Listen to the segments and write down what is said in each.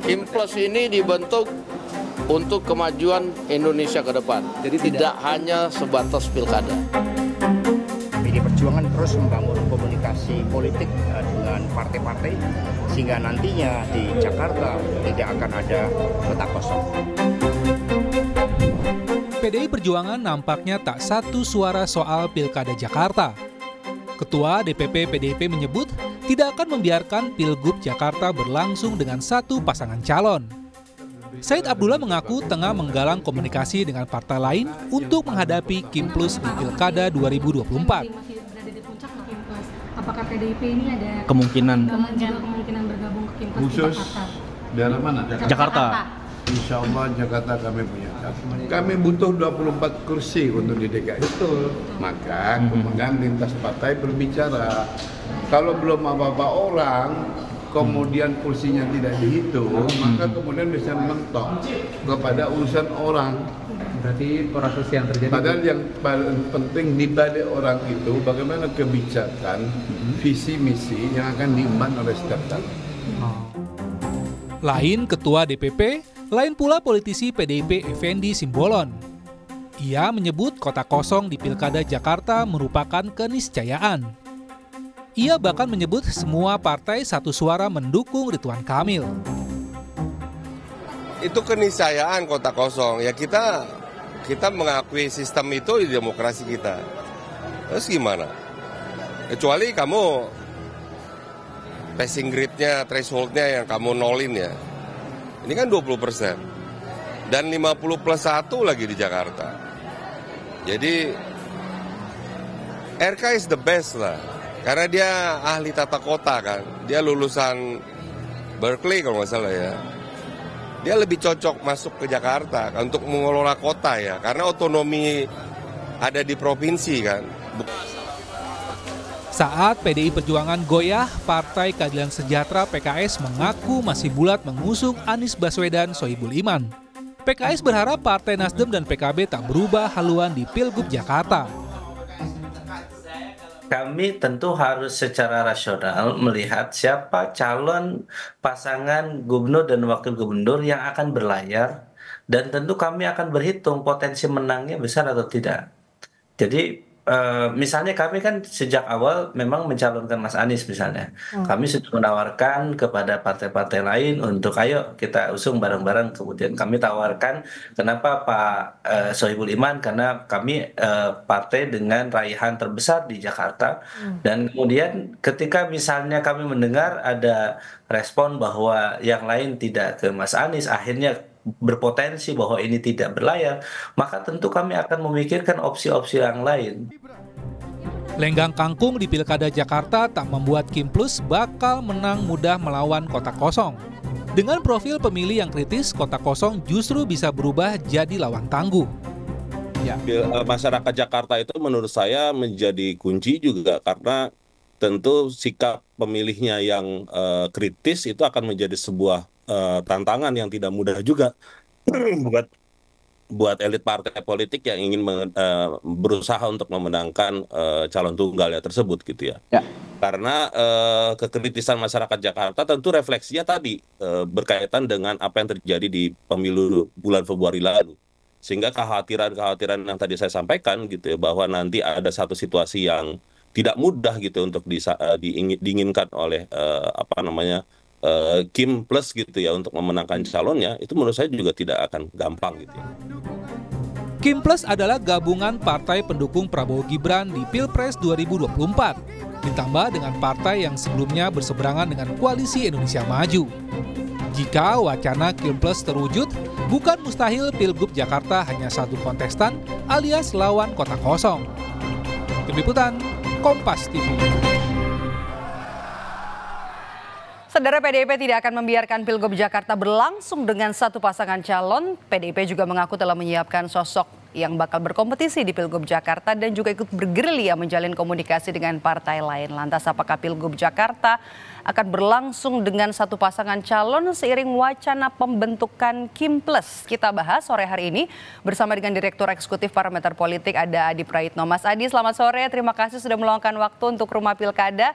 Kim Plus ini dibentuk untuk kemajuan Indonesia ke depan. Jadi tidak hanya sebatas pilkada. PD Perjuangan terus membangun komunikasi politik dengan partai-partai sehingga nantinya di Jakarta tidak akan ada kota kosong. PDI Perjuangan nampaknya tak satu suara soal Pilkada Jakarta. Ketua DPP PDIP menyebut tidak akan membiarkan Pilgub Jakarta berlangsung dengan satu pasangan calon. Said Abdullah mengaku tengah menggalang komunikasi dengan partai lain untuk menghadapi Kim Plus di Pilkada 2024. Apakah PDIP ini ada kemungkinan bergabung ke Kim Plus khusus di Jakarta? daerah mana? Jakarta. Insya Allah Jakarta kami punya. Kami butuh 24 kursi untuk di DKI. Betul. Maka kemudian lintas partai berbicara. Kalau belum apa-apa orang, kemudian kursinya tidak dihitung, maka kemudian bisa mentok kepada urusan orang. Berarti proses yang terjadi. Padahal yang paling penting di balik orang itu bagaimana kebijakan, visi misi yang akan diemban oleh setiap calon. Lain Ketua DPP, lain pula politisi PDIP Effendi Simbolon. Ia menyebut kota kosong di Pilkada Jakarta merupakan keniscayaan. Ia bahkan menyebut semua partai satu suara mendukung Ridwan Kamil. Itu keniscayaan kota kosong. Ya kita mengakui sistem itu di demokrasi kita. Terus gimana? Kecuali kamu passing grade-nya, threshold-nya yang kamu nolin ya. Ini kan 20%. Dan 50 plus 1 lagi di Jakarta. Jadi RK is the best lah. Karena dia ahli tata kota kan. Dia lulusan Berkeley kalau nggak salah ya. Dia lebih cocok masuk ke Jakarta kan, untuk mengelola kota ya. Karena otonomi ada di provinsi kan. Saat PDI Perjuangan goyah, Partai Keadilan Sejahtera PKS mengaku masih bulat mengusung Anies Baswedan Sohibul Iman. PKS berharap Partai Nasdem dan PKB tak berubah haluan di Pilgub Jakarta. Kami tentu harus secara rasional melihat siapa calon pasangan gubernur dan wakil gubernur yang akan berlayar, dan tentu kami akan berhitung potensi menangnya besar atau tidak. Jadi misalnya kami kan sejak awal memang mencalonkan Mas Anies misalnya. Kami sudah menawarkan kepada partai-partai lain untuk ayo kita usung bareng-bareng. Kemudian kami tawarkan kenapa Pak Sohibul Iman, karena kami partai dengan raihan terbesar di Jakarta. Dan kemudian ketika misalnya kami mendengar ada respon bahwa yang lain tidak ke Mas Anies, akhirnya berpotensi bahwa ini tidak berlayar, maka tentu kami akan memikirkan opsi-opsi yang lain. Lenggang kangkung di Pilkada Jakarta tak membuat Kim Plus bakal menang mudah melawan kota kosong. Dengan profil pemilih yang kritis, kota kosong justru bisa berubah jadi lawan tangguh. Ya. Masyarakat Jakarta itu menurut saya menjadi kunci juga, karena tentu sikap pemilihnya yang kritis itu akan menjadi sebuah tantangan yang tidak mudah juga buat elit partai politik yang ingin berusaha untuk memenangkan calon tunggalnya tersebut gitu ya. Karena kekritisan masyarakat Jakarta tentu refleksinya tadi berkaitan dengan apa yang terjadi di pemilu bulan Februari lalu. Sehingga kekhawatiran yang tadi saya sampaikan gitu ya, bahwa nanti ada satu situasi yang tidak mudah gitu untuk diinginkan oleh Kim Plus gitu ya untuk memenangkan calonnya, itu menurut saya juga tidak akan gampang gitu ya. Kim Plus adalah gabungan partai pendukung Prabowo Gibran di Pilpres 2024, ditambah dengan partai yang sebelumnya berseberangan dengan Koalisi Indonesia Maju. Jika wacana Kim Plus terwujud, bukan mustahil Pilgub Jakarta hanya satu kontestan alias lawan kota kosong. Tim Liputan, Kompas TV. Saudara, PDIP tidak akan membiarkan Pilgub Jakarta berlangsung dengan satu pasangan calon. PDIP juga mengaku telah menyiapkan sosok yang bakal berkompetisi di Pilgub Jakarta dan juga ikut bergerilya menjalin komunikasi dengan partai lain. Lantas apakah Pilgub Jakarta akan berlangsung dengan satu pasangan calon seiring wacana pembentukan Kim Plus? Kita bahas sore hari ini bersama dengan Direktur Eksekutif Parameter Politik ada Adi Praitno. Mas Adi, selamat sore. Terima kasih sudah meluangkan waktu untuk Rumah Pilkada.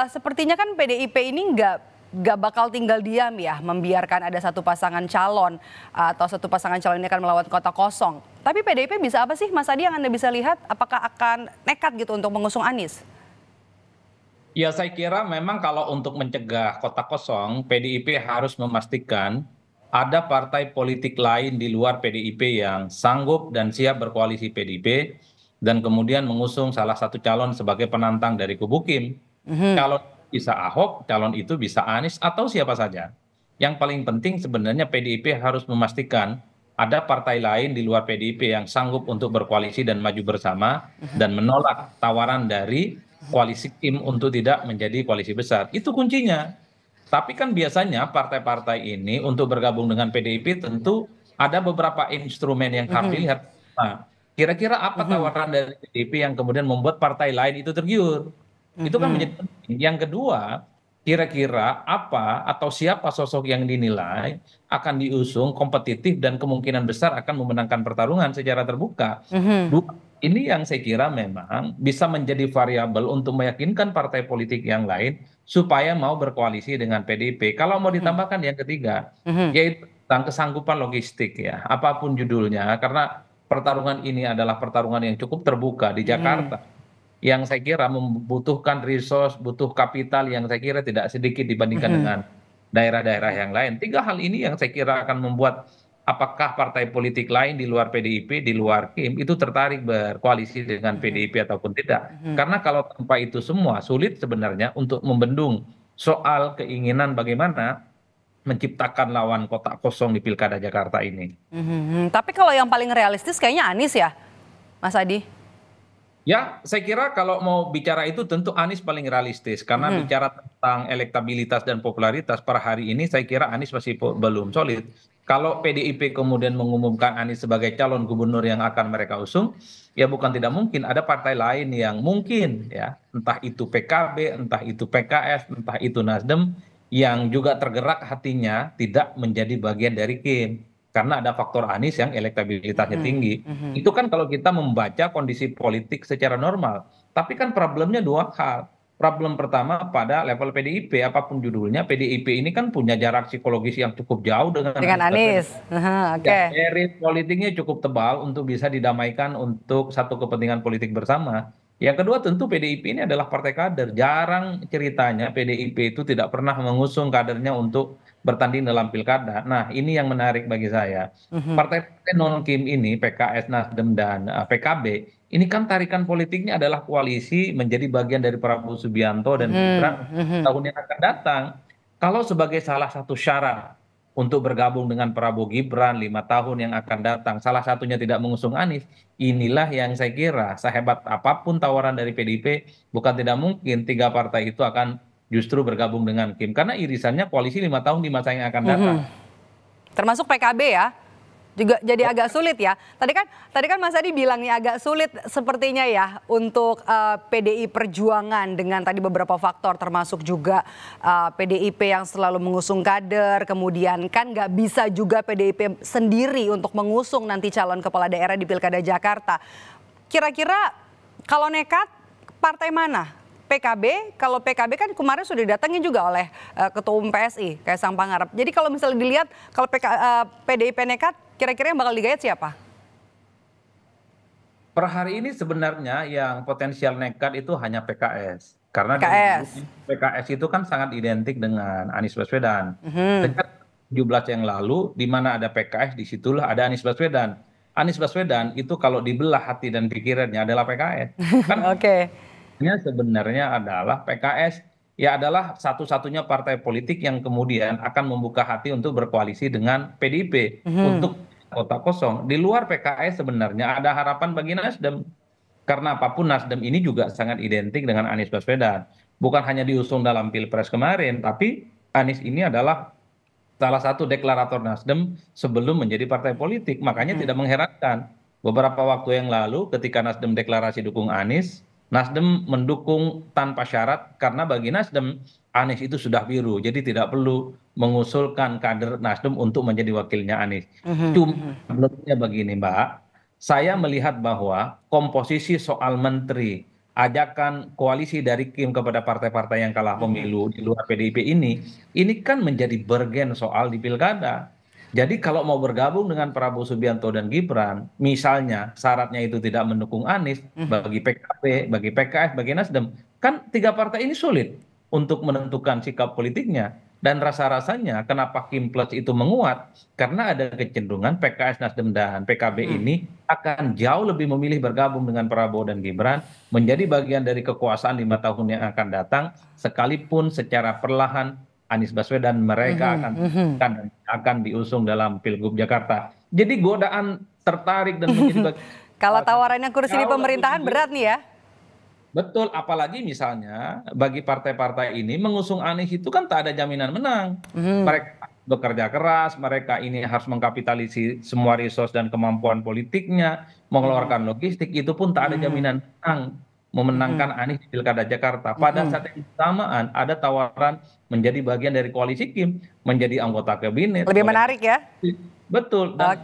Sepertinya kan PDIP ini nggak gak bakal tinggal diam ya membiarkan ada satu pasangan calon atau satu pasangan calon ini akan melawan kota kosong. Tapi PDIP bisa apa sih Mas Adi yang Anda bisa lihat? Apakah akan nekat gitu untuk mengusung Anies? Ya saya kira memang kalau untuk mencegah kota kosong, PDIP harus memastikan ada partai politik lain di luar PDIP yang sanggup dan siap berkoalisi PDIP dan kemudian mengusung salah satu calon sebagai penantang dari kubu Kim. Calon bisa Ahok, calon itu bisa Anies atau siapa saja. Yang paling penting sebenarnya PDIP harus memastikan ada partai lain di luar PDIP yang sanggup untuk berkoalisi dan maju bersama dan menolak tawaran dari koalisi Kim untuk tidak menjadi koalisi besar. Itu kuncinya. Tapi kan biasanya partai-partai ini untuk bergabung dengan PDIP tentu ada beberapa instrumen yang harus dilihat. Nah, kira-kira apa tawaran dari PDIP yang kemudian membuat partai lain itu tergiur? Itu kan menjadi penting. Yang kedua, kira-kira apa atau siapa sosok yang dinilai akan diusung kompetitif dan kemungkinan besar akan memenangkan pertarungan secara terbuka. Ini yang saya kira memang bisa menjadi variabel untuk meyakinkan partai politik yang lain supaya mau berkoalisi dengan PDIP. Kalau mau ditambahkan yang ketiga, yaitu tentang kesanggupan logistik ya, apapun judulnya, karena pertarungan ini adalah pertarungan yang cukup terbuka di Jakarta. Yang saya kira membutuhkan resource, butuh kapital yang saya kira tidak sedikit dibandingkan dengan daerah-daerah yang lain. Tiga hal ini yang saya kira akan membuat apakah partai politik lain di luar PDIP, di luar Kim, itu tertarik berkoalisi dengan PDIP ataupun tidak. Karena kalau tanpa itu semua, sulit sebenarnya untuk membendung soal keinginan bagaimana menciptakan lawan kotak kosong di Pilkada Jakarta ini. Tapi kalau yang paling realistis kayaknya Anies ya, Mas Adi? Ya, saya kira kalau mau bicara itu tentu Anies paling realistis. Karena bicara tentang elektabilitas dan popularitas per hari ini saya kira Anies masih belum solid. Kalau PDIP kemudian mengumumkan Anies sebagai calon gubernur yang akan mereka usung, ya bukan tidak mungkin ada partai lain yang mungkin ya, entah itu PKB, entah itu PKS, entah itu Nasdem, yang juga tergerak hatinya tidak menjadi bagian dari Kim. Karena ada faktor Anies yang elektabilitasnya tinggi. Itu kan kalau kita membaca kondisi politik secara normal. Tapi kan problemnya dua hal. Problem pertama pada level PDIP, apapun judulnya, PDIP ini kan punya jarak psikologis yang cukup jauh dengan Anies. Erit politiknya cukup tebal untuk bisa didamaikan untuk satu kepentingan politik bersama. Yang kedua tentu PDIP ini adalah partai kader. Jarang ceritanya PDIP itu tidak pernah mengusung kadernya untuk bertanding dalam pilkada. Nah ini yang menarik bagi saya. Partai-partai non-Kim ini, PKS, Nasdem, dan PKB, ini kan tarikan politiknya adalah koalisi menjadi bagian dari Prabowo Subianto dan Gibran tahun yang akan datang. Kalau sebagai salah satu syarat untuk bergabung dengan Prabowo Gibran 5 tahun yang akan datang, salah satunya tidak mengusung Anies, inilah yang saya kira sehebat apapun tawaran dari PDIP, bukan tidak mungkin tiga partai itu akan justru bergabung dengan Kim. Karena irisannya koalisi 5 tahun di masa yang akan datang. Termasuk PKB ya? Juga jadi agak sulit ya. Tadi kan Mas Adi bilang nih agak sulit sepertinya ya untuk PDI Perjuangan dengan tadi beberapa faktor termasuk juga PDIP yang selalu mengusung kader, kemudian kan nggak bisa juga PDIP sendiri untuk mengusung nanti calon kepala daerah di Pilkada Jakarta. Kira-kira kalau nekat partai mana? PKB, kalau PKB kan kemarin sudah didatangin juga oleh Ketua Umum PSI, Kaisang Pangarep. Jadi kalau misalnya dilihat kalau PDIP nekat, kira-kira yang bakal digayat siapa? Per hari ini sebenarnya yang potensial nekat itu hanya PKS. Karena PKS itu kan sangat identik dengan Anies Baswedan. Sejak 17 yang lalu, di mana ada PKS, disitulah ada Anies Baswedan. Anies Baswedan itu kalau dibelah hati dan pikirannya adalah PKS. Kan sebenarnya adalah PKS ya adalah satu-satunya partai politik yang kemudian akan membuka hati untuk berkoalisi dengan PDIP untuk kota kosong. Di luar PKS sebenarnya ada harapan bagi Nasdem. Karena apapun Nasdem ini juga sangat identik dengan Anies Baswedan. Bukan hanya diusung dalam Pilpres kemarin, tapi Anies ini adalah salah satu deklarator Nasdem sebelum menjadi partai politik. Makanya tidak mengherankan beberapa waktu yang lalu ketika Nasdem deklarasi dukung Anies, Nasdem mendukung tanpa syarat karena bagi Nasdem Anies itu sudah biru, jadi tidak perlu mengusulkan kader Nasdem untuk menjadi wakilnya Anies. Cuma problemnya begini Mbak, saya melihat bahwa komposisi soal menteri ajakan koalisi dari Kim kepada partai-partai yang kalah pemilu di luar PDIP ini kan menjadi bergen soal di pilkada. Jadi kalau mau bergabung dengan Prabowo Subianto dan Gibran, misalnya syaratnya itu tidak mendukung Anies, bagi PKB, bagi PKS, bagi Nasdem, kan tiga partai ini sulit untuk menentukan sikap politiknya. Dan rasa-rasanya kenapa Kim Plus itu menguat, karena ada kecenderungan PKS, Nasdem, dan PKB ini akan jauh lebih memilih bergabung dengan Prabowo dan Gibran, menjadi bagian dari kekuasaan 5 tahun yang akan datang, sekalipun secara perlahan Anies Baswedan mereka akan diusung dalam Pilgub Jakarta. Jadi godaan tertarik dan menjadi kalau tawarannya kursi di pemerintahan berat nih ya. Betul, apalagi misalnya bagi partai-partai ini mengusung Anies itu kan tak ada jaminan menang. Mereka bekerja keras, mereka ini harus mengkapitalisasi semua resource dan kemampuan politiknya, mengeluarkan logistik, itu pun tak ada jaminan menang, memenangkan Anies di Pilkada Jakarta. Pada saat yang bersamaan ada tawaran menjadi bagian dari koalisi Kim, menjadi anggota kabinet. Lebih menarik ya? Betul, dan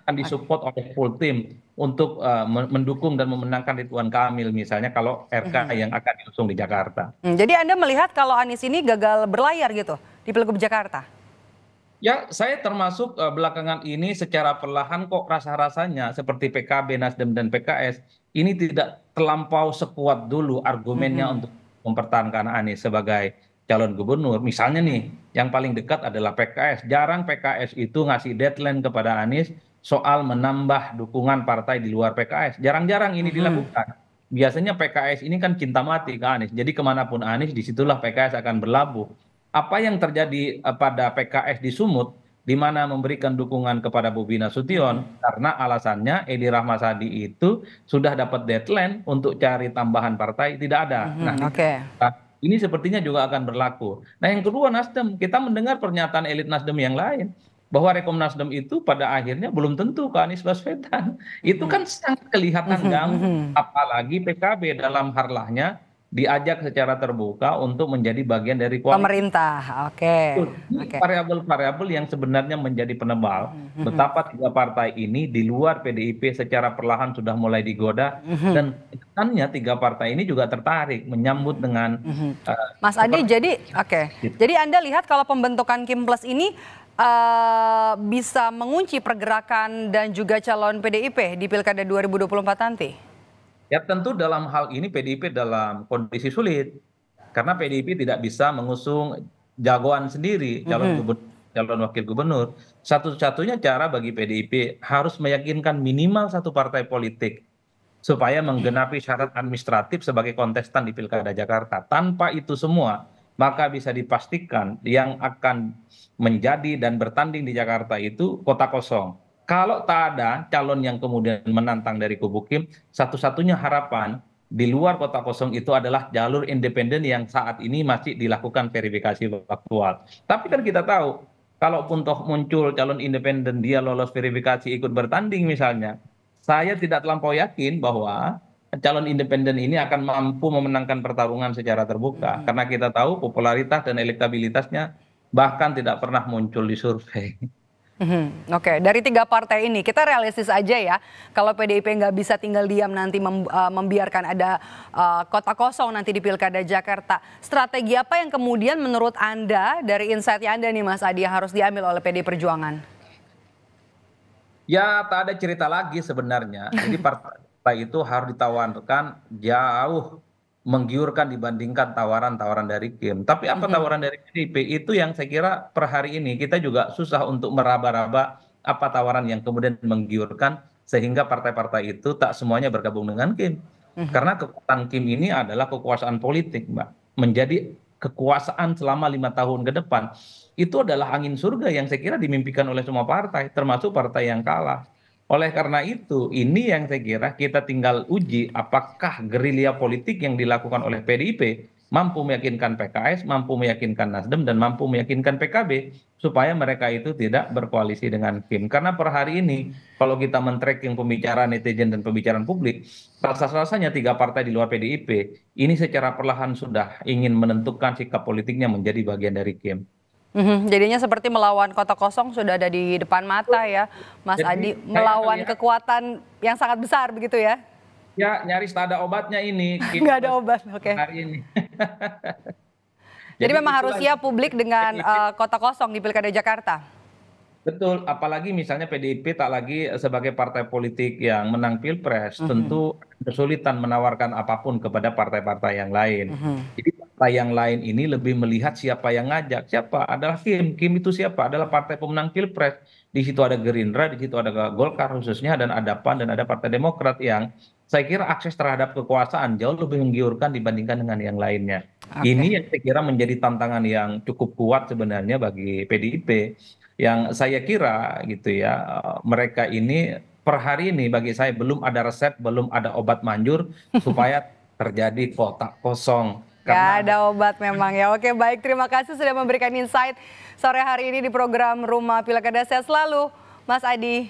akan disupport oleh full tim untuk mendukung dan memenangkan Ridwan Kamil misalnya kalau RK yang akan diusung di Jakarta. Jadi Anda melihat kalau Anies ini gagal berlayar gitu di Pilgub Jakarta? Ya, saya termasuk belakangan ini secara perlahan kok rasa-rasanya seperti PKB, Nasdem, dan PKS ini tidak terlampau sekuat dulu argumennya untuk mempertahankan Anies sebagai calon gubernur. Misalnya nih, yang paling dekat adalah PKS. Jarang PKS itu ngasih deadline kepada Anies soal menambah dukungan partai di luar PKS. Jarang-jarang ini dilakukan. Biasanya PKS ini kan cinta mati ke Anies. Jadi kemanapun Anies, disitulah PKS akan berlabuh. Apa yang terjadi pada PKS di Sumut, di mana memberikan dukungan kepada Bobi Nasution, karena alasannya Edi Rahmasadi itu sudah dapat deadline untuk cari tambahan partai, tidak ada. Ini sepertinya juga akan berlaku. Nah, yang kedua Nasdem, kita mendengar pernyataan elit Nasdem yang lain bahwa Rekom Nasdem itu pada akhirnya belum tentu ke Anies Baswedan. Itu kan sangat kelihatan ganggu, apalagi PKB dalam harlahnya diajak secara terbuka untuk menjadi bagian dari koalisi pemerintah. Variabel-variabel yang sebenarnya menjadi penebal betapa tiga partai ini di luar PDIP secara perlahan sudah mulai digoda, dan kesannya tiga partai ini juga tertarik menyambut dengan Mas Adi. Jadi Anda lihat kalau pembentukan Kim Plus ini bisa mengunci pergerakan dan juga calon PDIP di Pilkada 2024 nanti? Ya tentu dalam hal ini PDIP dalam kondisi sulit, karena PDIP tidak bisa mengusung jagoan sendiri, calon gubernur, calon wakil gubernur. Satu-satunya cara bagi PDIP harus meyakinkan minimal satu partai politik supaya menggenapi syarat administratif sebagai kontestan di Pilkada Jakarta. Tanpa itu semua, maka bisa dipastikan yang akan menjadi dan bertanding di Jakarta itu kota kosong. Kalau tak ada calon yang kemudian menantang dari kubu Kim, satu-satunya harapan di luar kota kosong itu adalah jalur independen yang saat ini masih dilakukan verifikasi faktual. Tapi kan kita tahu, kalaupun toh muncul calon independen dia lolos verifikasi ikut bertanding misalnya, saya tidak terlampau yakin bahwa calon independen ini akan mampu memenangkan pertarungan secara terbuka. Karena kita tahu popularitas dan elektabilitasnya bahkan tidak pernah muncul di survei. Dari tiga partai ini kita realistis aja ya, kalau PDIP nggak bisa tinggal diam nanti membiarkan ada kota kosong nanti di Pilkada Jakarta. Strategi apa yang kemudian menurut Anda dari insight Anda nih Mas Adi yang harus diambil oleh PDI Perjuangan? Ya tak ada cerita lagi sebenarnya. Jadi partai itu harus ditawarkan jauh menggiurkan dibandingkan tawaran-tawaran dari Kim. Tapi apa tawaran dari PDIP itu yang saya kira per hari ini kita juga susah untuk meraba-raba apa tawaran yang kemudian menggiurkan sehingga partai-partai itu tak semuanya bergabung dengan Kim. Karena kekuatan Kim ini adalah kekuasaan politik, Mbak. Menjadi kekuasaan selama 5 tahun ke depan. Itu adalah angin surga yang saya kira dimimpikan oleh semua partai, termasuk partai yang kalah. Oleh karena itu, ini yang saya kira kita tinggal uji apakah gerilya politik yang dilakukan oleh PDIP mampu meyakinkan PKS, mampu meyakinkan Nasdem, dan mampu meyakinkan PKB supaya mereka itu tidak berkoalisi dengan Kim. Karena per hari ini, kalau kita men-tracking pembicaraan netizen dan pembicaraan publik, rasa-rasanya tiga partai di luar PDIP ini secara perlahan sudah ingin menentukan sikap politiknya menjadi bagian dari Kim. Jadinya seperti melawan kota kosong sudah ada di depan mata ya, Mas Adi, melawan kekuatan yang sangat besar begitu ya? Ya, nyaris tak ada obatnya ini. Nggak ada obat, oke. Hari ini. Jadi memang harus itulah siap publik dengan kota kosong di Pilkada Jakarta. Betul, apalagi misalnya PDIP tak lagi sebagai partai politik yang menang Pilpres, tentu kesulitan menawarkan apapun kepada partai-partai yang lain. Jadi partai yang lain ini lebih melihat siapa yang ngajak, siapa adalah Kim itu siapa? Adalah partai pemenang Pilpres. Di situ ada Gerindra, di situ ada Golkar khususnya, dan ada PAN, dan ada Partai Demokrat yang saya kira akses terhadap kekuasaan jauh lebih menggiurkan dibandingkan dengan yang lainnya. Ini yang saya kira menjadi tantangan yang cukup kuat sebenarnya bagi PDIP. Yang saya kira gitu ya, mereka ini per hari ini bagi saya belum ada resep, belum ada obat manjur supaya terjadi kotak kosong. Gak ada obat memang ya. Oke, baik, terima kasih sudah memberikan insight sore hari ini di program Rumah Pilkada. Sehat selalu Mas Adi.